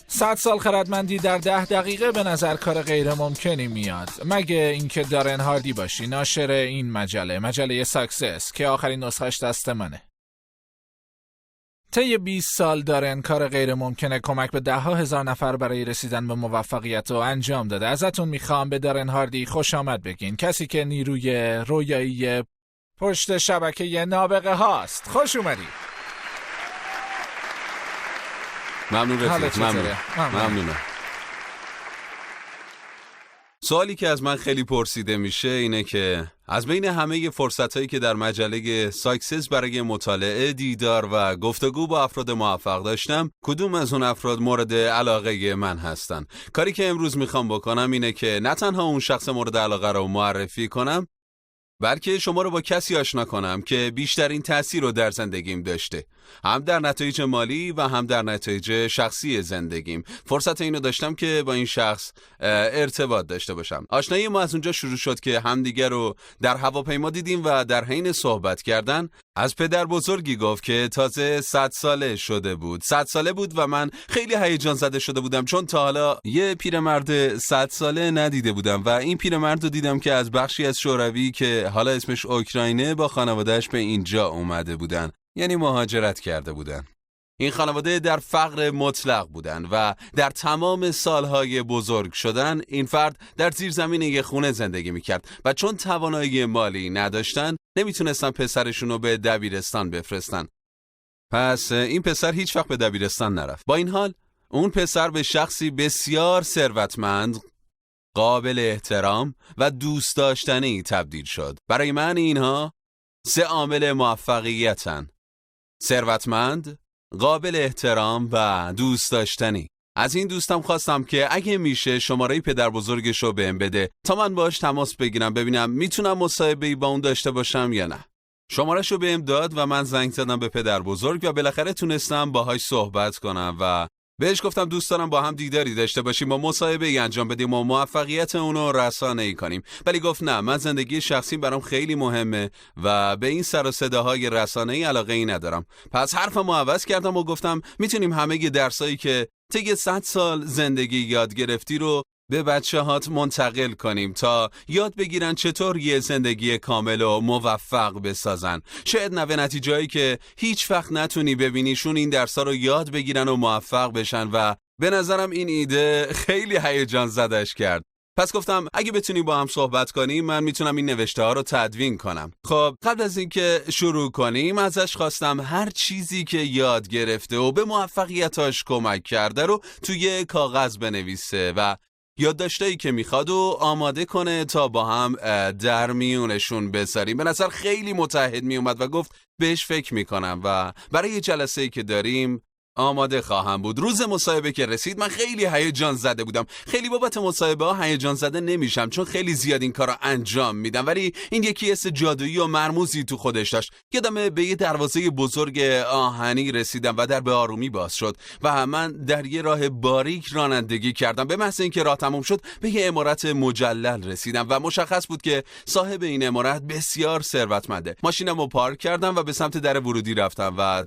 100 سال خردمندی در 10 دقیقه به نظر کار غیر ممکنی میاد، مگه اینکه دارن هاردی باشی، ناشر این مجله ساکسس که آخرین نسخش دست منه. طی 20 سال دارن کار غیر ممکنه کمک به 10,000 نفر برای رسیدن به موفقیت رو انجام داده. ازتون میخوام به دارن هاردی خوش آمد بگین، کسی که نیروی رویایی پشت شبکه نابغه هاست. خوش اومدی. ممنون رفیق، ممنونم. سوالی که از من خیلی پرسیده میشه اینه که از بین همه فرصتایی که در مجله ساکسس برای مطالعه، دیدار و گفتگو با افراد موفق داشتم، کدوم از اون افراد مورد علاقه من هستن؟ کاری که امروز میخوام بکنم اینه که نه تنها اون شخص مورد علاقه رو معرفی کنم، بلکه شما رو با کسی آشنا کنم که بیشترین تأثیر رو در زندگیم داشته، هم در نتایج مالی و هم در نتایج شخصی زندگیم. فرصت اینو داشتم که با این شخص ارتباط داشته باشم. آشنایی ما از اونجا شروع شد که همدیگر رو در هواپیما دیدیم و در حین صحبت کردن از پدر بزرگی گفت که تازه 100 ساله شده بود. 100 ساله بود و من خیلی هیجان زده شده بودم، چون تا حالا یه پیرمرد 100 ساله ندیده بودم و این پیرمرد رو دیدم که از بخشی از شوروی که حالا اسمش اوکراینه با خانواده‌اش به اینجا اومده بودن، یعنی مهاجرت کرده بودن. این خانواده در فقر مطلق بودن و در تمام سالهای بزرگ شدن این فرد در زیرزمین یک خونه زندگی میکرد و چون توانایی مالی نداشتن نمیتونستن پسرشون رو به دبیرستان بفرستن. پس این پسر هیچ وقت به دبیرستان نرفت. با این حال اون پسر به شخصی بسیار ثروتمند، قابل احترام و دوست داشتنی تبدیل شد. برای من اینها 3 عامل موفقیتن: ثروتمند، قابل احترام و دوست داشتنی. از این دوستم خواستم که اگه میشه شماره پدر بزرگش رو بهم بده تا من باهاش تماس بگیرم، ببینم میتونم مصاحبه‌ای با اون داشته باشم یا نه. شماره‌ش رو بهم داد و من زنگ زدم به پدر بزرگ و بالاخره تونستم باهاش صحبت کنم و بهش گفتم دوست دارم با هم دیداری داشته باشیم و مصاحبه‌ای انجام بدیم و موفقیت اونو رسانه‌ای کنیم. ولی گفت نه، من زندگی شخصیم برام خیلی مهمه و به این سر و صداهای رسانه‌ای علاقه‌ای ندارم. پس حرفمو عوض کردم و گفتم میتونیم همه درسایی که طی 100 سال زندگی یاد گرفتی رو به بچه‌هات منتقل کنیم تا یاد بگیرن چطور یه زندگی کامل و موفق بسازن. شاید نوه نتیجه‌ای که هیچ وقت نتونی ببینیشون این درس‌ها رو یاد بگیرن و موفق بشن و به نظرم این ایده خیلی هیجان زدش کرد. پس گفتم اگه بتونی با هم صحبت کنیم من میتونم این نوشته‌ها رو تدوین کنم. خب قبل از اینکه شروع کنیم ازش خواستم هر چیزی که یاد گرفته و به موفقیتاش کمک کرده رو توی کاغذ بنویسه و یادداشتایی که میخواد و آماده کنه تا با هم در میونشون بذاریم. به نظر خیلی متحد میومد و گفت بهش فکر میکنم و برای جلسه‌ای که داریم آماده خواهم بود. روز مصاحبه که رسید من خیلی هیجان زده بودم. خیلی بابت مصاحبه ها هیجان زده نمیشم چون خیلی زیاد این کارو انجام میدم، ولی این یکی حس جادویی و مرموزی تو خودش داشت. یادمه به یه دروازه بزرگ آهنی رسیدم و در به آرومی باز شد و من در یه راه باریک رانندگی کردم. به محض اینکه راه تموم شد به یه عمارت مجلل رسیدم و مشخص بود که صاحب این عمارت بسیار ثروتمنده. ماشینمو پارک کردم و به سمت در ورودی رفتم و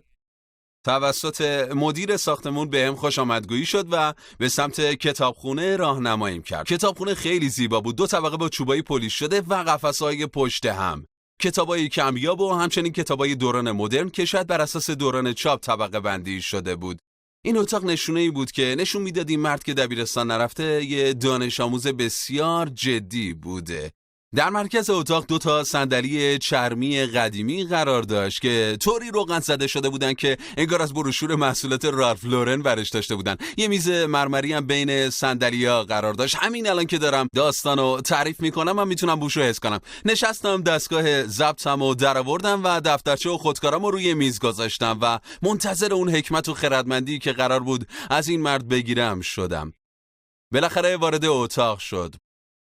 توسط مدیر ساختمون بهم خوش آمدگویی شد و به سمت کتابخونه راهنماییم کرد. کتابخونه خیلی زیبا بود، 2 طبقه با چوبای پلیش شده و قفس‌های پشت هم، کتابای کمیاب و همچنین کتابای دوران مدرن که شاید بر اساس دوران چاپ طبقه بندی شده بود. این اتاق نشونه‌ای بود که نشون میداد این مرد که دبیرستان نرفته یه دانش آموز بسیار جدی بوده. در مرکز اتاق 2 تا صندلی چرمی قدیمی قرار داشت که طوری روغن زده شده بودن که انگار از بروشور محصولات رالف لورن برش داشته بودن. یه میز مرمری هم بین صندلی‌ها قرار داشت. همین الان که دارم داستانو تعریف میکنم من میتونم بوشو حس کنم. نشستم، دستگاه ضبطمو درآوردم و دفترچه و خودکارامو روی میز گذاشتم و منتظر اون حکمت و خردمندی که قرار بود از این مرد بگیرم شدم. بالاخره وارد اتاق شد.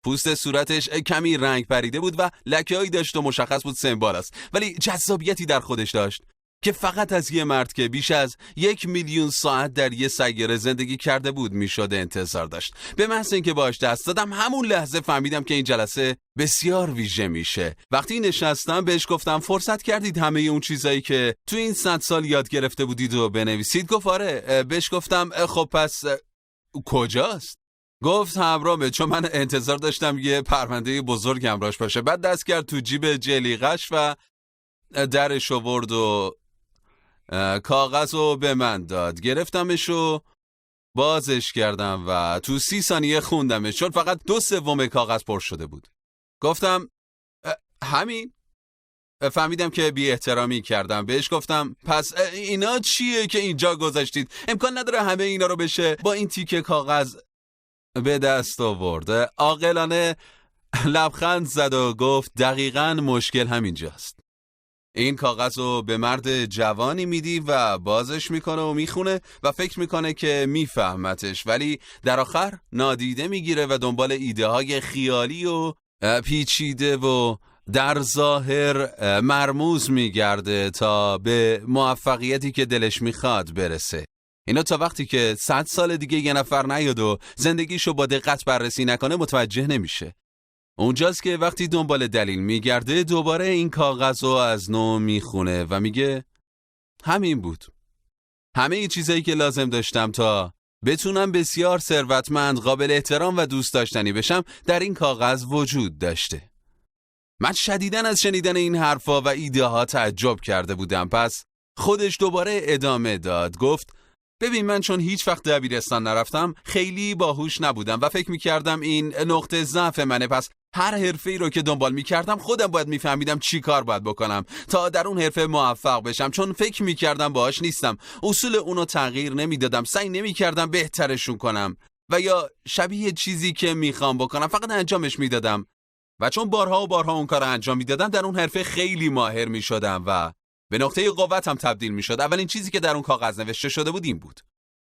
پوست صورتش کمی رنگ پریده بود و لکه‌هایی داشت و مشخص بود سنبال است، ولی جذابیتی در خودش داشت که فقط از یه مرد که بیش از 1,000,000 ساعت در یه سیاره زندگی کرده بود میشد انتظار داشت. به محض اینکه باهاش دست دادم همون لحظه فهمیدم که این جلسه بسیار ویژه میشه. وقتی نشستم بهش گفتم فرصت کردید همه اون چیزایی که تو این 100 سال یاد گرفته بودید رو بنویسید؟ گفت آره. بهش گفتم خب پس کجاست؟ گفت همراهمه، چون من انتظار داشتم یه پرونده بزرگ همراهش باشه. بعد دست کرد تو جیب جلیقش و درش آورد و کاغذ رو به من داد. گرفتمش و بازش کردم و تو 30 ثانیه خوندمش، چون فقط 2/3 کاغذ پر شده بود. گفتم همین؟ فهمیدم که بی احترامی کردم. بهش گفتم پس اینا چیه که اینجا گذاشتید؟ امکان نداره همه اینا رو بشه با این تیکه کاغذ به دست آورد. عاقلانه لبخند زد و گفت دقیقاً مشکل همینجاست. این کاغذ رو به مرد جوانی میدی و بازش میکنه و میخونه و فکر میکنه که میفهمتش، ولی در آخر نادیده میگیره و دنبال ایده های خیالی و پیچیده و در ظاهر مرموز میگرده تا به موفقیتی که دلش میخواد برسه. اینا تا وقتی که 100 سال دیگه یه نفر نیاد و زندگیشو با دقت بررسی نکنه متوجه نمیشه. اونجاست که وقتی دنبال دلیل میگرده دوباره این کاغذ رو از نو میخونه و میگه همین بود. همه چیزایی که لازم داشتم تا بتونم بسیار ثروتمند، قابل احترام و دوست داشتنی بشم در این کاغذ وجود داشته. من شدیداً از شنیدن این حرفا و ایده ها تعجب کرده بودم. پس خودش دوباره ادامه داد. گفت ببین، من چون هیچ وقت دبیرستان نرفتم خیلی باهوش نبودم و فکر میکردم این نقطه ضعف منه. پس هر حرفه‌ای رو که دنبال میکردم خودم باید میفهمیدم چی کار باید بکنم تا در اون حرفه موفق بشم، چون فکر میکردم باهاش نیستم. اصول اونو تغییر نمیدادم، سعی نمیکردم بهترشون کنم و یا شبیه چیزی که میخوام بکنم فقط انجامش میدادم. و چون بارها و بارها اون کار انجام میدادم در اون حرفه خیلی ماهر میشدم و به نقطه قوتم تبدیل میشد. اولین چیزی که در اون کاغذ نوشته شده بود این بود: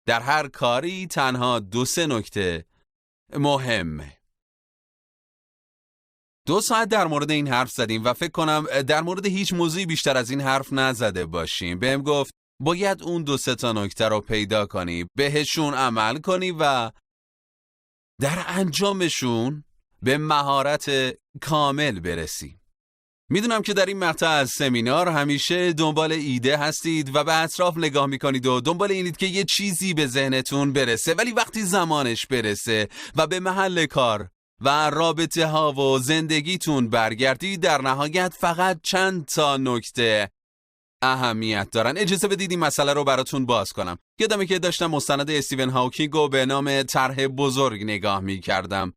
در هر کاری تنها 2-3 نکته مهمه. 2 ساعت در مورد این حرف زدیم و فکر کنم در مورد هیچ موضوعی بیشتر از این حرف نزده باشیم. بهم گفت باید اون 2-3 تا نکته رو پیدا کنی، بهشون عمل کنی و در انجامشون به مهارت کامل برسی. میدونم که در این مقطع از سمینار همیشه دنبال ایده هستید و به اطراف نگاه میکنید و دنبال اینید که یه چیزی به ذهنتون برسه، ولی وقتی زمانش برسه و به محل کار و رابطه ها و زندگیتون برگردید در نهایت فقط چند تا نکته اهمیت دارن. اجازه بدید این مسئله رو براتون باز کنم. یادمه که داشتم مستند استیون هاکینگ رو به نام طرح بزرگ نگاه میکردم.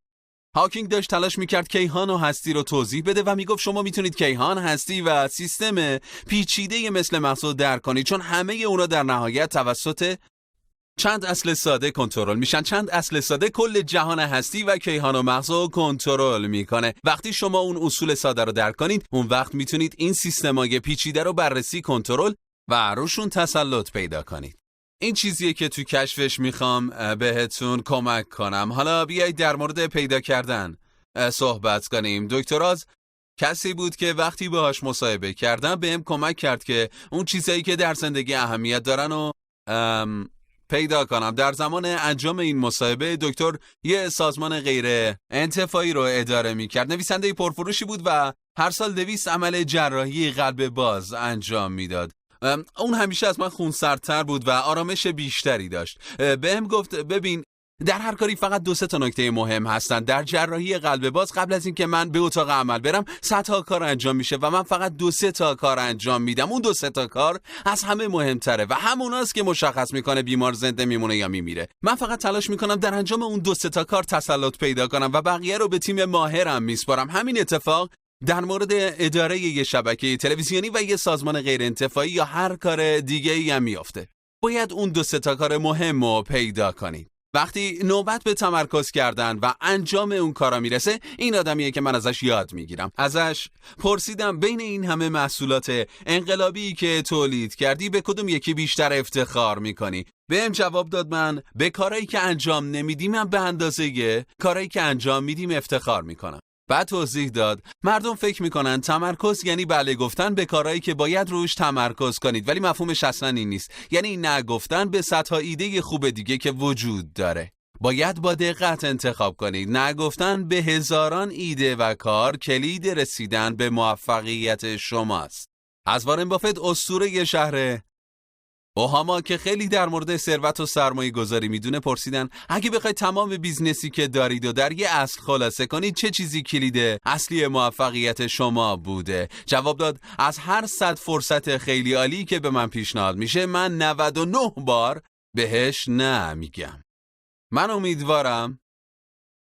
هاکینگ داشت تلاش میکرد کیهان و هستی رو توضیح بده و میگفت شما میتونید کیهان، هستی و سیستم پیچیده مثل مغز رو درک کنید، چون همه اونا در نهایت توسط چند اصل ساده کنترل میشن. چند اصل ساده کل جهان هستی و کیهان و مغز رو کنترل میکنه. وقتی شما اون اصول ساده رو درک کنید، اون وقت میتونید این سیستمای پیچیده رو بررسی، کنترل و روشون تسلط پیدا کنید. این چیزیه که تو کشفش میخوام بهتون کمک کنم. حالا بیایید در مورد پیدا کردن صحبت کنیم. دکتر آز کسی بود که وقتی باهاش مصاحبه کردم بهم کمک کرد که اون چیزایی که در زندگی اهمیت دارن رو پیدا کنم. در زمان انجام این مصاحبه دکتر یه سازمان غیر انتفاعی رو اداره میکرد. نویسنده پرفروشی بود و هر سال 200 عمل جراحی قلب باز انجام میداد. اون همیشه از من خونسردتر بود و آرامش بیشتری داشت. بهم گفت ببین، در هر کاری فقط 2-3 تا نکته مهم هستن. در جراحی قلب باز قبل از اینکه من به اتاق عمل برم 100 تا کار انجام میشه و من فقط 2-3 تا کار انجام میدم. اون 2-3 تا کار از همه مهمتره و هموناست که مشخص میکنه بیمار زنده میمونه یا میمیره. من فقط تلاش میکنم در انجام اون 2-3 تا کار تسلط پیدا کنم و بقیه رو به تیم ماهرم میسپارم. همین اتفاق در مورد اداره یه شبکه تلویزیونی و یه سازمان غیر انتفاعی یا هر کار دیگه‌ای هم میافته. باید اون 2-3 تا کار مهم رو پیدا کنید. وقتی نوبت به تمرکز کردن و انجام اون کارا میرسه، این آدمیه که من ازش یاد میگیرم. ازش پرسیدم بین این همه محصولات انقلابی که تولید کردی به کدوم یکی بیشتر افتخار میکنی؟ بهم جواب داد من به کارایی که انجام نمیدیم من به اندازه کارایی که انجام میدیم افتخار میکنم. بعد توضیح داد مردم فکر میکنن تمرکز یعنی بله گفتن به کارهایی که باید روش تمرکز کنید، ولی مفهومش اصلا این نیست. یعنی نه گفتن به صدها ایده خوب دیگه که وجود داره. باید با دقت انتخاب کنید. نه گفتن به هزاران ایده و کار کلید رسیدن به موفقیت شماست. از وارن بافت، اسطوره شهر اوهاما که خیلی در مورد ثروت و سرمایه گذاری میدونه پرسیدن اگه بخواید تمام بیزنسی که دارید و در یه اصل خلاصه کنید چه چیزی کلید اصلی موفقیت شما بوده؟ جواب داد از هر 100 فرصت خیلی عالی که به من پیشنهاد میشه من 99 بار بهش نه میگم. من امیدوارم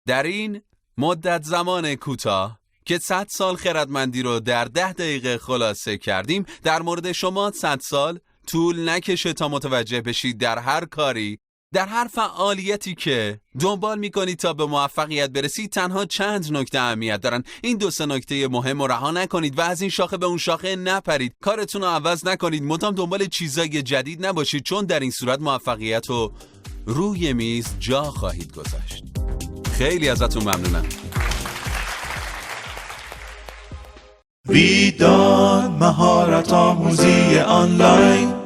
در این مدت زمان کوتاه که 100 سال خردمندی رو در 10 دقیقه خلاصه کردیم در مورد شما 100 سال طول نکشه تا متوجه بشید در هر کاری، در هر فعالیتی که دنبال میکنید تا به موفقیت برسید تنها چند نکته اهمیت دارن. این 2-3 نکته مهم رو رها نکنید و از این شاخه به اون شاخه نپرید. کارتون رو عوض نکنید، مدام دنبال چیزای جدید نباشید، چون در این صورت موفقیت رو روی میز جا خواهید گذاشت. خیلی ازتون ممنونم. ویدان مهارت آموزی آنلاین